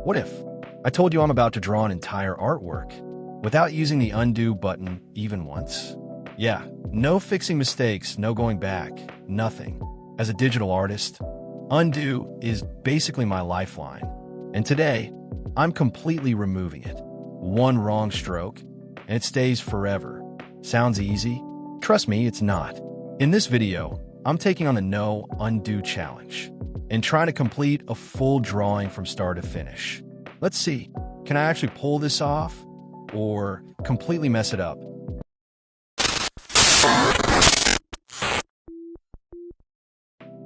What if I told you I'm about to draw an entire artwork without using the undo button even once? Yeah, no fixing mistakes, no going back, nothing. As a digital artist, undo is basically my lifeline. And today, I'm completely removing it. One wrong stroke, and it stays forever. Sounds easy? Trust me, it's not. In this video, I'm taking on the no undo challenge and trying to complete a full drawing from start to finish. Let's see, can I actually pull this off or completely mess it up?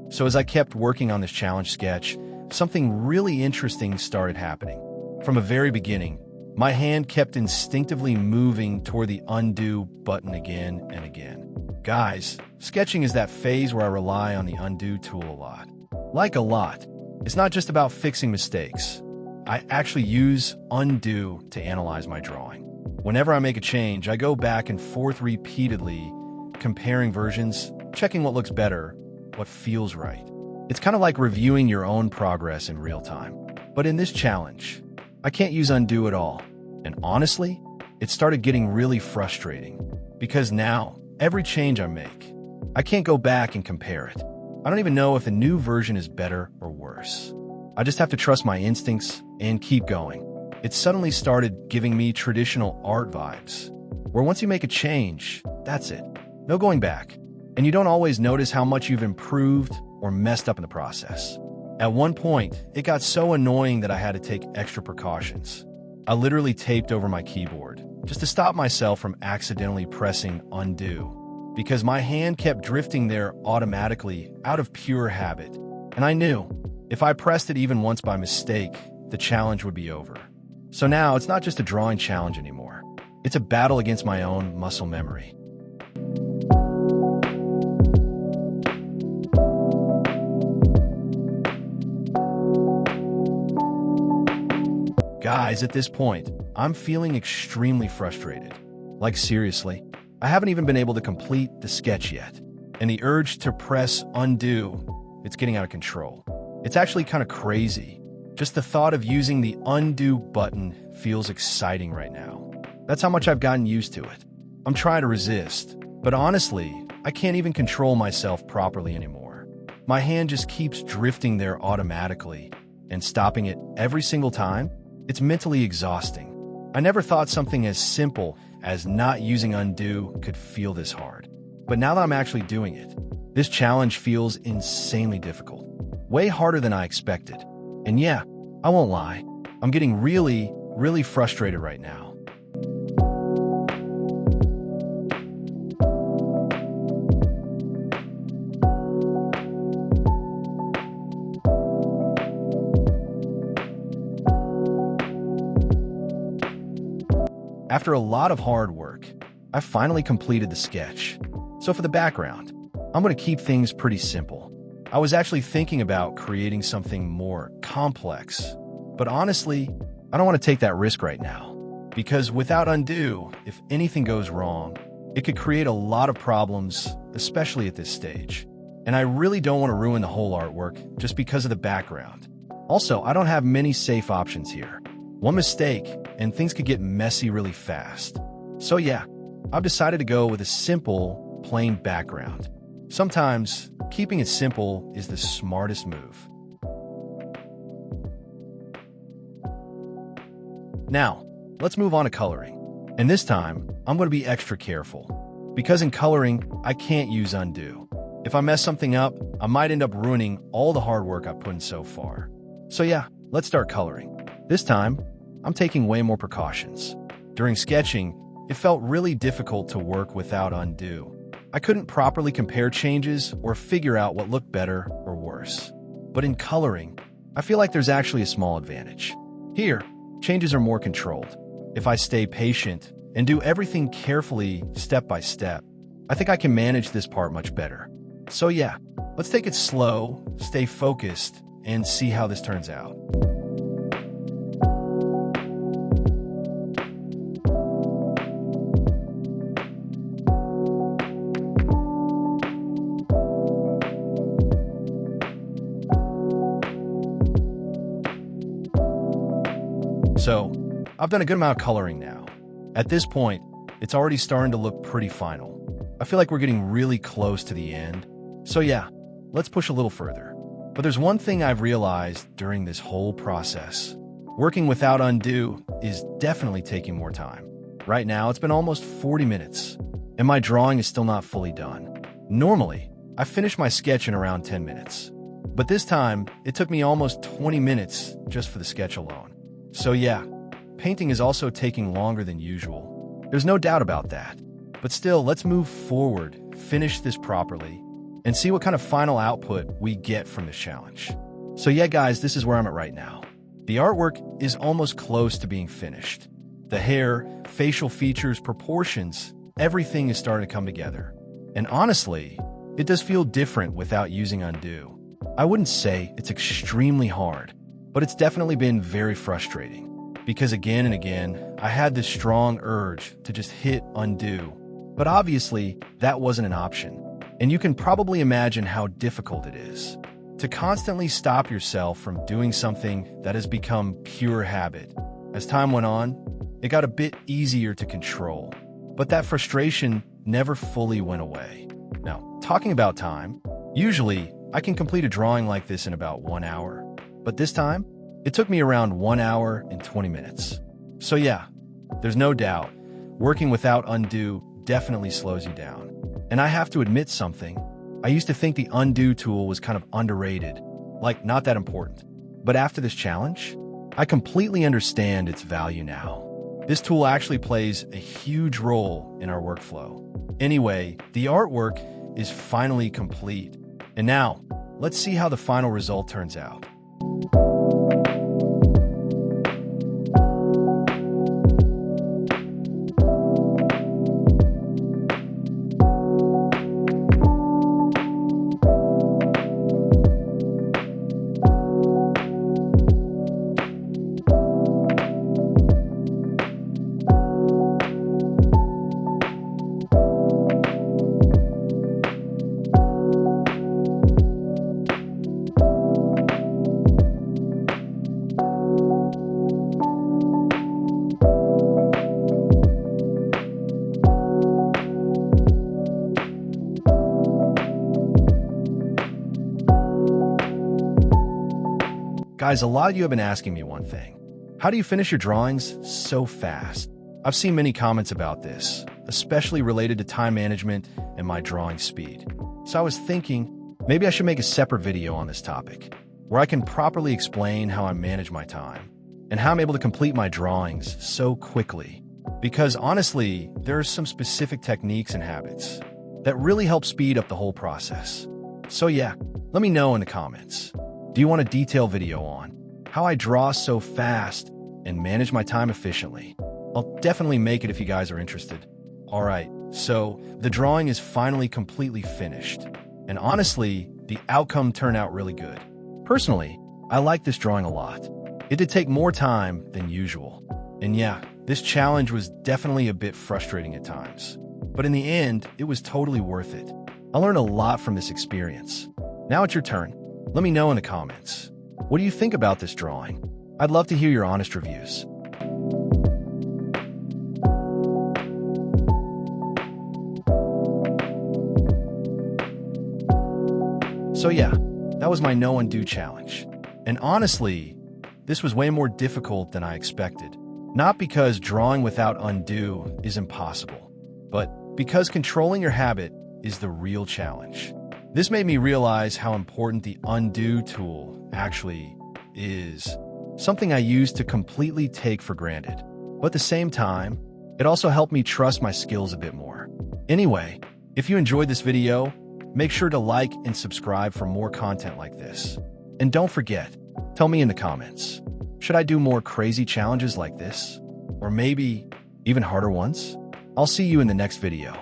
So as I kept working on this challenge sketch, something really interesting started happening. From the very beginning, my hand kept instinctively moving toward the undo button again and again. Guys, sketching is that phase where I rely on the undo tool a lot. Like a lot, it's not just about fixing mistakes. I actually use undo to analyze my drawing. Whenever I make a change, I go back and forth repeatedly, comparing versions, checking what looks better, what feels right. It's kind of like reviewing your own progress in real time. But in this challenge, I can't use undo at all. And honestly, it started getting really frustrating because now, every change I make, I can't go back and compare it. I don't even know if the new version is better or worse. I just have to trust my instincts and keep going. It suddenly started giving me traditional art vibes, where once you make a change, that's it. No going back. And you don't always notice how much you've improved or messed up in the process. At one point, it got so annoying that I had to take extra precautions. I literally taped over my keyboard just to stop myself from accidentally pressing undo, because my hand kept drifting there automatically out of pure habit. And I knew if I pressed it even once by mistake, the challenge would be over. So now it's not just a drawing challenge anymore. It's a battle against my own muscle memory. Guys, at this point, I'm feeling extremely frustrated. Like seriously, I haven't even been able to complete the sketch yet. And the urge to press undo, it's getting out of control. It's actually kind of crazy. Just the thought of using the undo button feels exciting right now. That's how much I've gotten used to it. I'm trying to resist, but honestly, I can't even control myself properly anymore. My hand just keeps drifting there automatically, and stopping it every single time, it's mentally exhausting. I never thought something as simple as not using undo could feel this hard. But now that I'm actually doing it, this challenge feels insanely difficult. Way harder than I expected. And yeah, I won't lie, I'm getting really frustrated right now. After a lot of hard work, I finally completed the sketch. So for the background, I'm going to keep things pretty simple. I was actually thinking about creating something more complex, but honestly, I don't want to take that risk right now. Because without undo, if anything goes wrong, it could create a lot of problems, especially at this stage. And I really don't want to ruin the whole artwork just because of the background. Also, I don't have many safe options here. One mistake, and things could get messy really fast. So yeah, I've decided to go with a simple, plain background. Sometimes, keeping it simple is the smartest move. Now, let's move on to coloring. And this time, I'm going to be extra careful. Because in coloring, I can't use undo. If I mess something up, I might end up ruining all the hard work I've put in so far. So yeah, let's start coloring. This time, I'm taking way more precautions. During sketching, it felt really difficult to work without undo. I couldn't properly compare changes or figure out what looked better or worse. But in coloring, I feel like there's actually a small advantage. Here, changes are more controlled. If I stay patient and do everything carefully, step by step, I think I can manage this part much better. So yeah, let's take it slow, stay focused, and see how this turns out. So, I've done a good amount of coloring now. At this point, it's already starting to look pretty final. I feel like we're getting really close to the end. So yeah, let's push a little further. But there's one thing I've realized during this whole process. Working without undo is definitely taking more time. Right now, it's been almost 40 minutes, and my drawing is still not fully done. Normally, I finish my sketch in around 10 minutes. But this time, it took me almost 20 minutes just for the sketch alone. So yeah, painting is also taking longer than usual. There's no doubt about that. But still, let's move forward, finish this properly, and see what kind of final output we get from this challenge. So yeah, guys, this is where I'm at right now. The artwork is almost close to being finished. The hair, facial features, proportions, everything is starting to come together. And honestly, it does feel different without using undo. I wouldn't say it's extremely hard, but it's definitely been very frustrating. Because again and again, I had this strong urge to just hit undo. But obviously, that wasn't an option. And you can probably imagine how difficult it is to constantly stop yourself from doing something that has become pure habit. As time went on, it got a bit easier to control, but that frustration never fully went away. Now, talking about time, usually I can complete a drawing like this in about 1 hour, but this time, it took me around 1 hour and 20 minutes. So yeah, there's no doubt, working without undo definitely slows you down. And I have to admit something. I used to think the undo tool was kind of underrated, like not that important. But after this challenge, I completely understand its value now. This tool actually plays a huge role in our workflow. Anyway, the artwork is finally complete. And now, let's see how the final result turns out. Guys, a lot of you have been asking me one thing. How do you finish your drawings so fast? I've seen many comments about this, especially related to time management and my drawing speed. So I was thinking, maybe I should make a separate video on this topic, where I can properly explain how I manage my time and how I'm able to complete my drawings so quickly. Because honestly, there are some specific techniques and habits that really help speed up the whole process. So yeah, let me know in the comments. Do you want a detailed video on how I draw so fast and manage my time efficiently? I'll definitely make it if you guys are interested. Alright, so the drawing is finally completely finished. And honestly, the outcome turned out really good. Personally, I like this drawing a lot. It did take more time than usual. And yeah, this challenge was definitely a bit frustrating at times. But in the end, it was totally worth it. I learned a lot from this experience. Now it's your turn. Let me know in the comments. What do you think about this drawing? I'd love to hear your honest reviews. So yeah, that was my no undo challenge. And honestly, this was way more difficult than I expected. Not because drawing without undo is impossible, but because controlling your habit is the real challenge. This made me realize how important the undo tool actually is, something I used to completely take for granted. But at the same time, it also helped me trust my skills a bit more. Anyway, if you enjoyed this video, make sure to like and subscribe for more content like this. And don't forget, tell me in the comments, should I do more crazy challenges like this? Or maybe even harder ones? I'll see you in the next video.